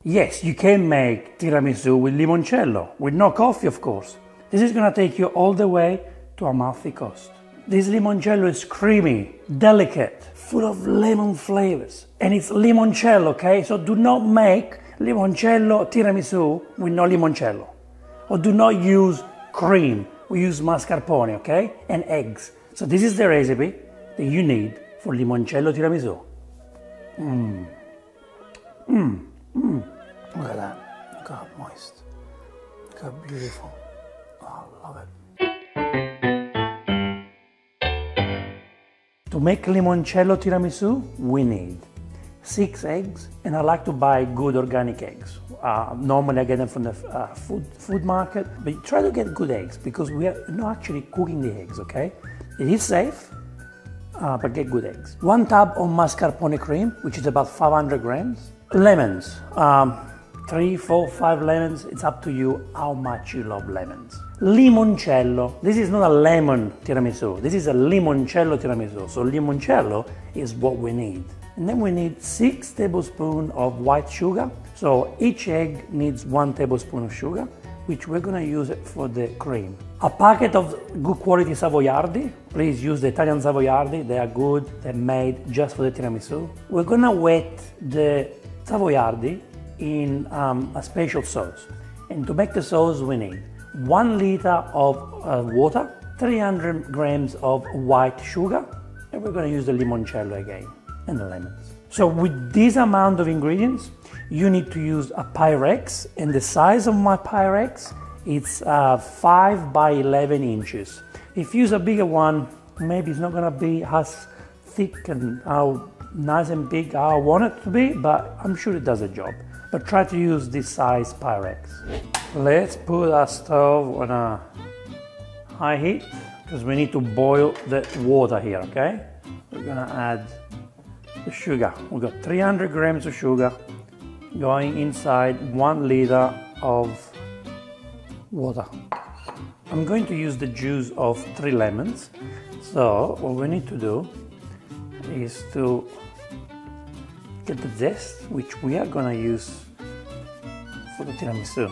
Yes, you can make tiramisu with limoncello, with no coffee of course. This is gonna take you all the way to Amalfi Coast. This limoncello is creamy, delicate, full of lemon flavors, and it's limoncello, okay? So do not make limoncello tiramisu with no limoncello. Or do not use cream, we use mascarpone, okay? And eggs. So this is the recipe that you need for limoncello tiramisu. Look at that. Look how moist. Look how beautiful. Oh, I love it. To make limoncello tiramisu, we need 6 eggs, and I like to buy good organic eggs. Normally I get them from the food market, but try to get good eggs because we are not actually cooking the eggs, okay? It is safe, but get good eggs. 1 tub of mascarpone cream, which is about 500 grams. Lemons, 3, 4, 5 lemons, it's up to you how much you love lemons. Limoncello, this is not a lemon tiramisu, this is a limoncello tiramisu, so limoncello is what we need. And then we need 6 tablespoons of white sugar, so each egg needs 1 tablespoon of sugar, which we're gonna use it for the cream. A packet of good quality Savoiardi, please use the Italian Savoiardi, they are good, they're made just for the tiramisu. We're gonna wet the Savoiardi in a special sauce. And to make the sauce we need 1 liter of water, 300 grams of white sugar, and we're going to use the limoncello again, and the lemons. So with this amount of ingredients, you need to use a Pyrex, and the size of my Pyrex, it's 5 by 11 inches. If you use a bigger one, maybe it's not going to be as thick and how nice and big how I want it to be, but I'm sure it does the job. But try to use this size Pyrex. Let's put our stove on a high heat because we need to boil the water here, okay? We're gonna add the sugar. We've got 300 grams of sugar going inside 1 liter of water. I'm going to use the juice of 3 lemons. So what we need to do is to get the zest, which we are gonna use for the tiramisu.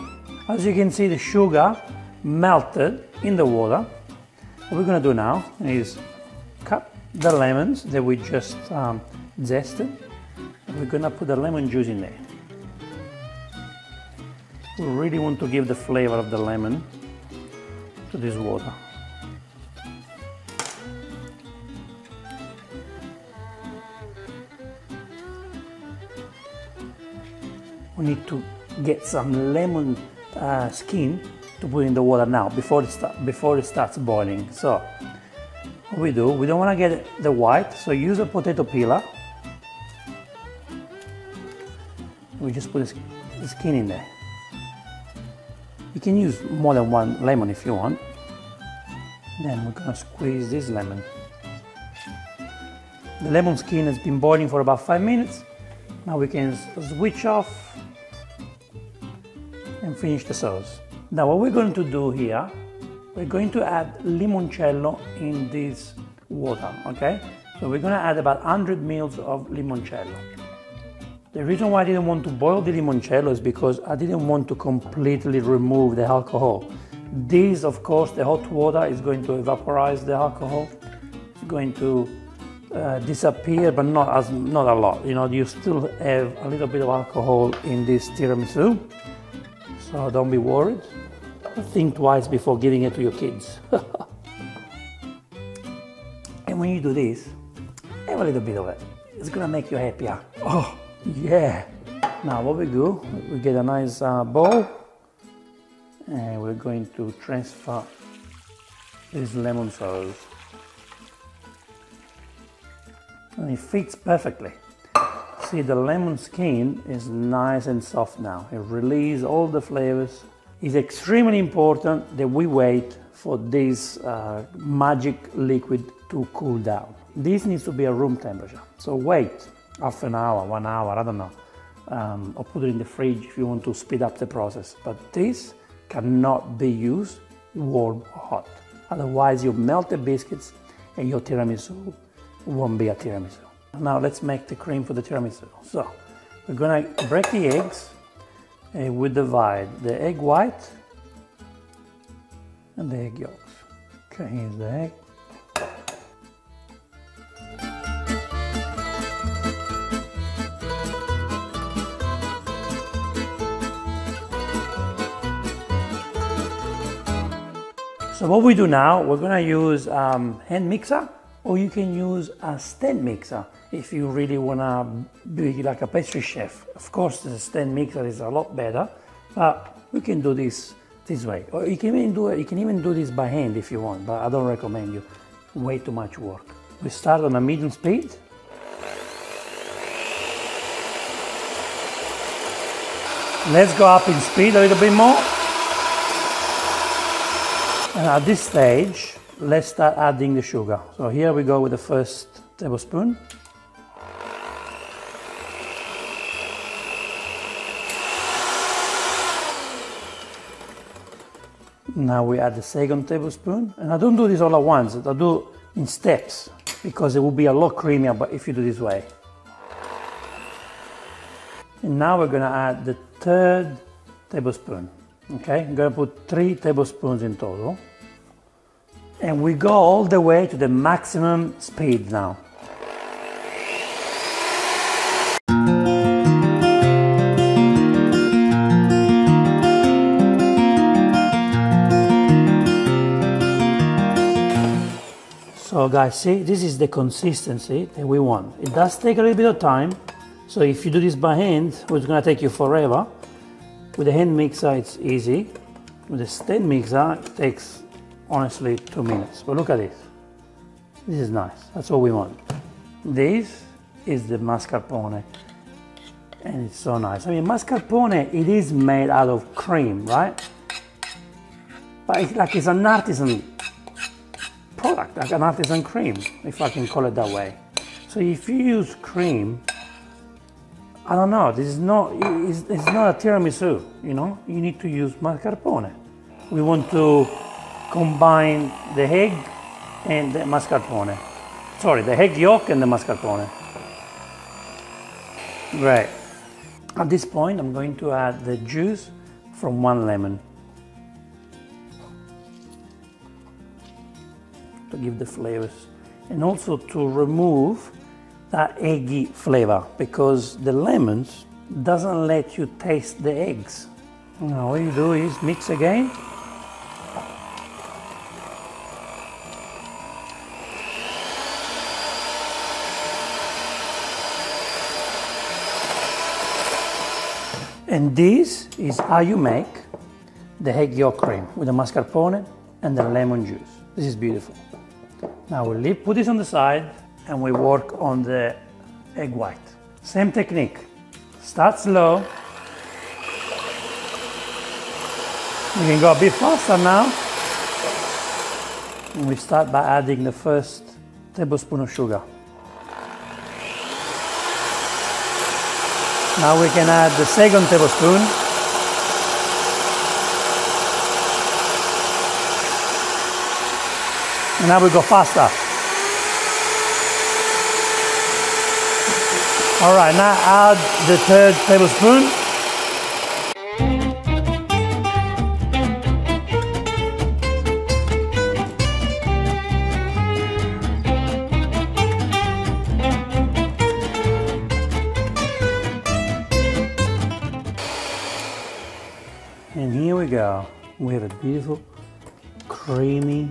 As you can see, the sugar melted in the water. What we're gonna do now is cut the lemons that we just zested, and we're gonna put the lemon juice in there. We really want to give the flavor of the lemon to this water. We need to get some lemon skin to put in the water now before it starts boiling. So what we do, we don't want to get the white, so use a potato peeler. We just put the skin in there. You can use more than 1 lemon if you want. Then we're gonna squeeze this lemon. The lemon skin has been boiling for about 5 minutes. Now we can switch off and finish the sauce. Now what we're going to do here, we're going to add limoncello in this water, okay? So we're gonna add about 100 ml of limoncello. The reason why I didn't want to boil the limoncello is because I didn't want to completely remove the alcohol. This, of course, the hot water is going to evaporize the alcohol. It's going to disappear, but not a lot. You know, you still have a little bit of alcohol in this tiramisu. So don't be worried. Think twice before giving it to your kids. And when you do this, have a little bit of it. It's gonna make you happier. Oh, yeah. Now what we do, we get a nice bowl, and we're going to transfer this lemon sauce. And it fits perfectly. See, the lemon skin is nice and soft now. It releases all the flavors. It's extremely important that we wait for this magic liquid to cool down. This needs to be at room temperature. So wait half an hour, 1 hour, I don't know. Or put it in the fridge if you want to speed up the process. But this cannot be used warm or hot. Otherwise you melt the biscuits and your tiramisu won't be a tiramisu. Now let's make the cream for the tiramisu. So we're gonna break the eggs. and we divide the egg white and the egg yolks. Okay, here's the egg. So what we do now, we're gonna use hand mixer, or you can use a stand mixer if you really wanna be like a pastry chef. Of course, the stand mixer is a lot better, but we can do this way. Or you can even do this by hand if you want, but I don't recommend you. Way too much work. We start on a medium speed. Let's go up in speed a little bit more. And at this stage, let's start adding the sugar. So here we go with the first tablespoon. Now we add the second tablespoon. And I don't do this all at once, I do in steps, because it will be a lot creamier but if you do this way. And now we're gonna add the third tablespoon. Okay, I'm gonna put 3 tablespoons in total. And we go all the way to the maximum speed now. So guys, see, this is the consistency that we want. It does take a little bit of time. So if you do this by hand, it's gonna take you forever. With the hand mixer, it's easy. With the stand mixer, it takes, honestly, 2 minutes. But look at this. This is nice. That's what we want. This is the mascarpone. And it's so nice. I mean, mascarpone, it is made out of cream, right? But it's an artisan product, like an artisan cream, if I can call it that way. So if you use cream, I don't know, this is not, it's not a tiramisu, you know? You need to use mascarpone. We want to combine the egg and the mascarpone. Sorry, the egg yolk and the mascarpone. Great. At this point, I'm going to add the juice from 1 lemon to give the flavors, and also to remove that eggy flavor, because the lemons doesn't let you taste the eggs. Now what you do is mix again. And this is how you make the egg yolk cream with the mascarpone and the lemon juice. This is beautiful. Now we'll put this on the side and we work on the egg white. Same technique. Start slow. We can go a bit faster now. And we start by adding the first tablespoon of sugar. Now we can add the second tablespoon. And now we go faster. All right, now add the third tablespoon. And here we go. We have a beautiful, creamy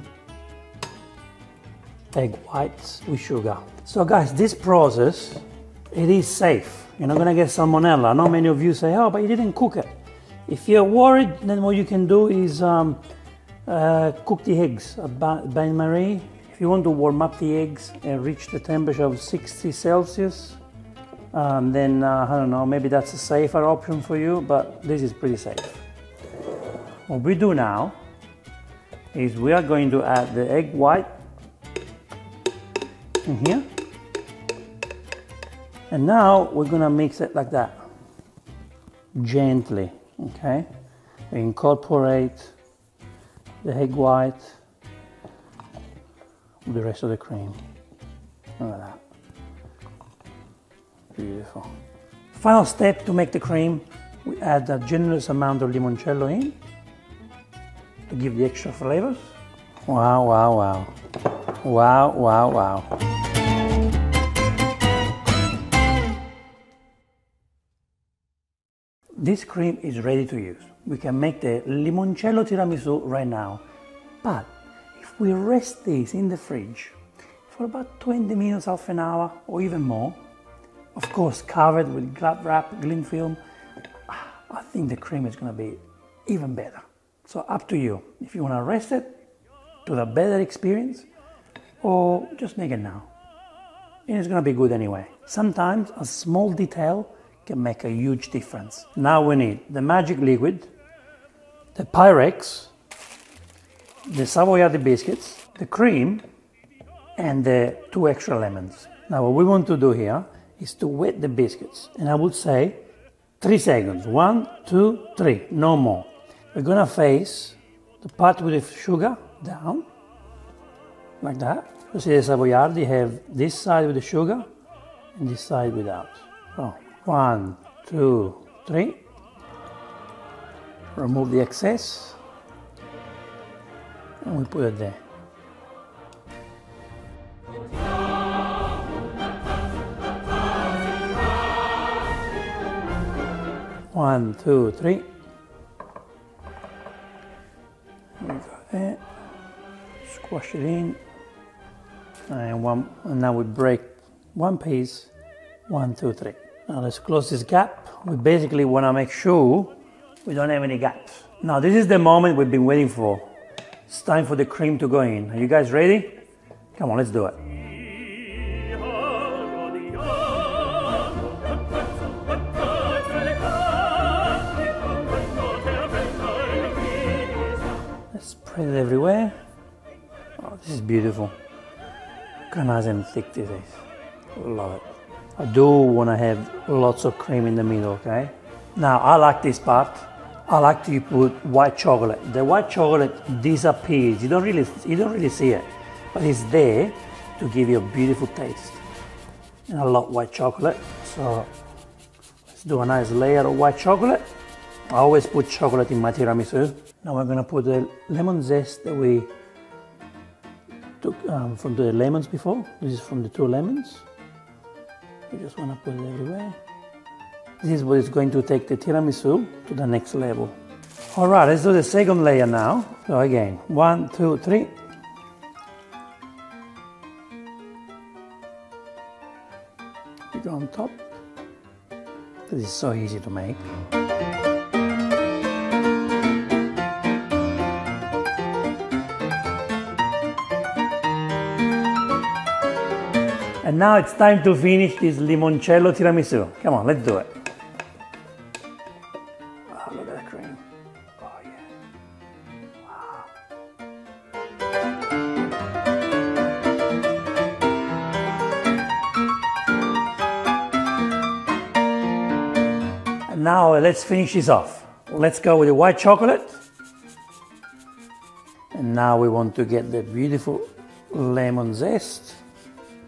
egg whites with sugar. So guys, this process, it is safe. You're not gonna get salmonella. I know many of you say, oh, but you didn't cook it. If you're worried, then what you can do is cook the eggs at bain-marie. If you want to warm up the eggs and reach the temperature of 60 Celsius, then I don't know, maybe that's a safer option for you, but this is pretty safe. What we do now is we are going to add the egg white in here. And now we're gonna mix it like that, gently, okay? We incorporate the egg white with the rest of the cream. Look at that. Beautiful. Final step to make the cream, We add a generous amount of limoncello in to give the extra flavors. Wow, wow, wow. Wow, wow, wow. This cream is ready to use. We can make the limoncello tiramisu right now. But if we rest this in the fridge for about 20 minutes, half an hour, or even more, of course covered with glad wrap, cling film, I think the cream is going to be even better. So up to you. If you want to rest it to the better experience, or just make it now. And it's going to be good anyway. Sometimes a small detail can make a huge difference. Now we need the magic liquid, the Pyrex, the Savoiardi biscuits, the cream, and the 2 extra lemons. Now what we want to do here is to wet the biscuits, and I would say 3 seconds. 1, 2, 3, no more. We're gonna face the part with the sugar down, like that. You see the Savoiardi have this side with the sugar and this side without. So 1, 2, 3. Remove the excess and we put it there. One, two, three. We got it. Squash it in. And now we break one piece. 1, 2, 3. Now let's close this gap. We basically want to make sure we don't have any gaps. Now this is the moment we've been waiting for. It's time for the cream to go in. Are you guys ready? Come on, let's do it. Let's spread it everywhere. Oh, this is beautiful. Look how nice and thick this is. Love it. I do want to have lots of cream in the middle, okay? Now I like this part. I like to put white chocolate. The white chocolate disappears. You don't really see it, but it's there to give you a beautiful taste. And I love white chocolate, so let's do a nice layer of white chocolate. I always put chocolate in my tiramisu. Now we're gonna put the lemon zest that we took from the lemons before. This is from the 2 lemons. We just wanna put it everywhere. This is what is going to take the tiramisu to the next level. All right, let's do the second layer now. So again, 1, 2, 3. You go on top. This is so easy to make. And now it's time to finish this limoncello tiramisu. Come on, let's do it. Oh, look at that cream. Oh, yeah. Wow. And now let's finish this off. Let's go with the white chocolate. And now we want to get the beautiful lemon zest.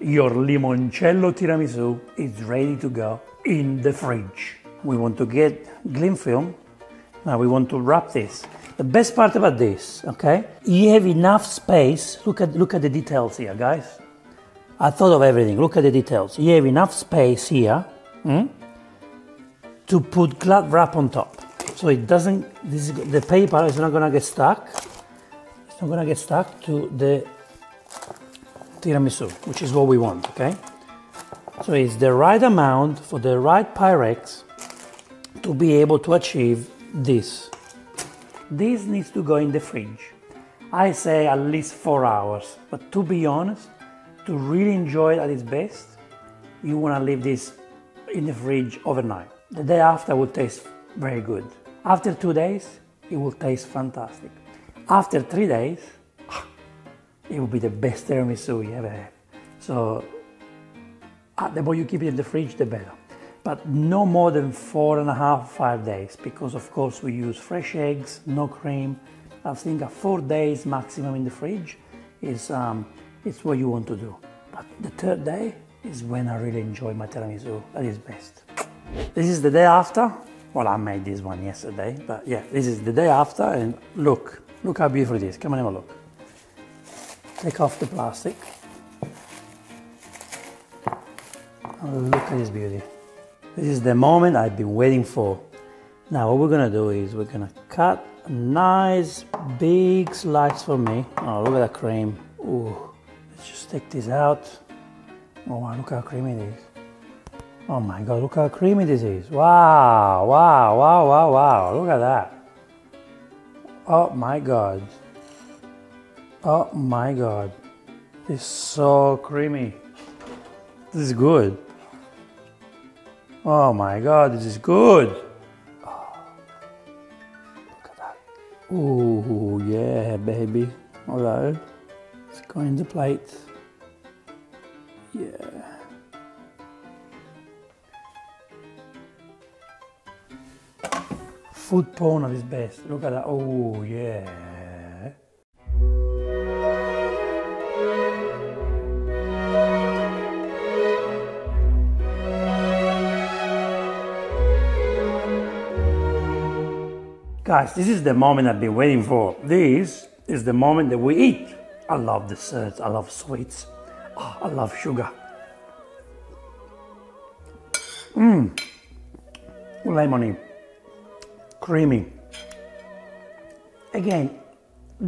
Your limoncello tiramisu is ready to go in the fridge. We want to get cling film. Now we want to wrap this. The best part about this, okay? You have enough space. Look at the details here, guys. I thought of everything. Look at the details. You have enough space here to put glad wrap on top. So it doesn't, the paper is not gonna get stuck. It's not gonna get stuck to the tiramisu, which is what we want, okay? So it's the right amount for the right Pyrex to be able to achieve this. This needs to go in the fridge. I say at least 4 hours, but to be honest, to really enjoy it at its best, you want to leave this in the fridge overnight. The day after will taste very good. After 2 days, it will taste fantastic. After 3 days, it will be the best tiramisu you ever had. So the more you keep it in the fridge, the better. But no more than 4.5, 5 days, because of course we use fresh eggs, no cream. I think 4 days maximum in the fridge is it's what you want to do. But the 3rd day is when I really enjoy my tiramisu at its best. This is the day after. Well, I made this one yesterday, but yeah, this is the day after, and look how beautiful it is. Come on, have a look. Take off the plastic. Oh, look at this beauty. This is the moment I've been waiting for. Now what we're gonna do is we're gonna cut a nice big slice for me. Oh, look at that cream. Ooh, let's just take this out. Oh wow, look how creamy it is. Oh my God, look how creamy this is. Wow, wow, wow, wow, wow. Look at that. Oh my God. Oh my God. It's so creamy. This is good. Oh my God, this is good. Oh, look at that. Ooh, yeah, baby. All right. Let's go in the plate. Yeah. Food porn at its best. Look at that. Oh, yeah. Guys, this is the moment I've been waiting for. This is the moment that we eat. I love desserts, I love sweets, oh, I love sugar. Lemony, creamy. Again,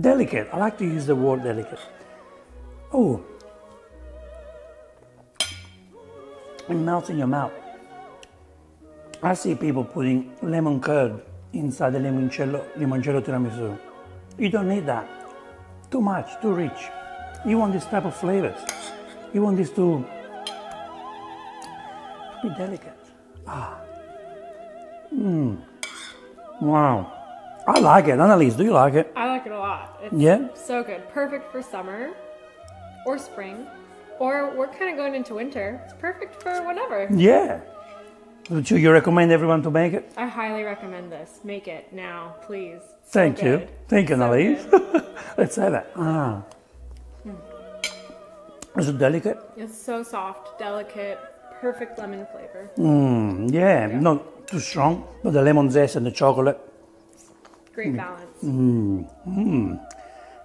delicate. I like to use the word delicate. Oh, it melts in your mouth. I see people putting lemon curd inside the limoncello tiramisu. You don't need that. Too much, too rich. You want this type of flavors. You want this to be delicate. Wow. I like it. Annalise, do you like it? I like it a lot. It's so good. Perfect for summer or spring. Or we're kind of going into winter. It's perfect for whatever. Yeah. Would you recommend everyone to make it? I highly recommend this. Make it now, please. Thank you. Thank you, Annalise. Let's have it. Is it delicate? It's so soft, delicate, perfect lemon flavor. Yeah, not too strong, but the lemon zest and the chocolate. Great balance.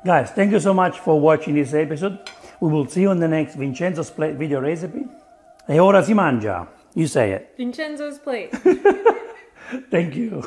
Guys, thank you so much for watching this episode. We will see you on the next Vincenzo's Plate video recipe. E ora si mangia. You say it. Vincenzo's Plate. Thank you.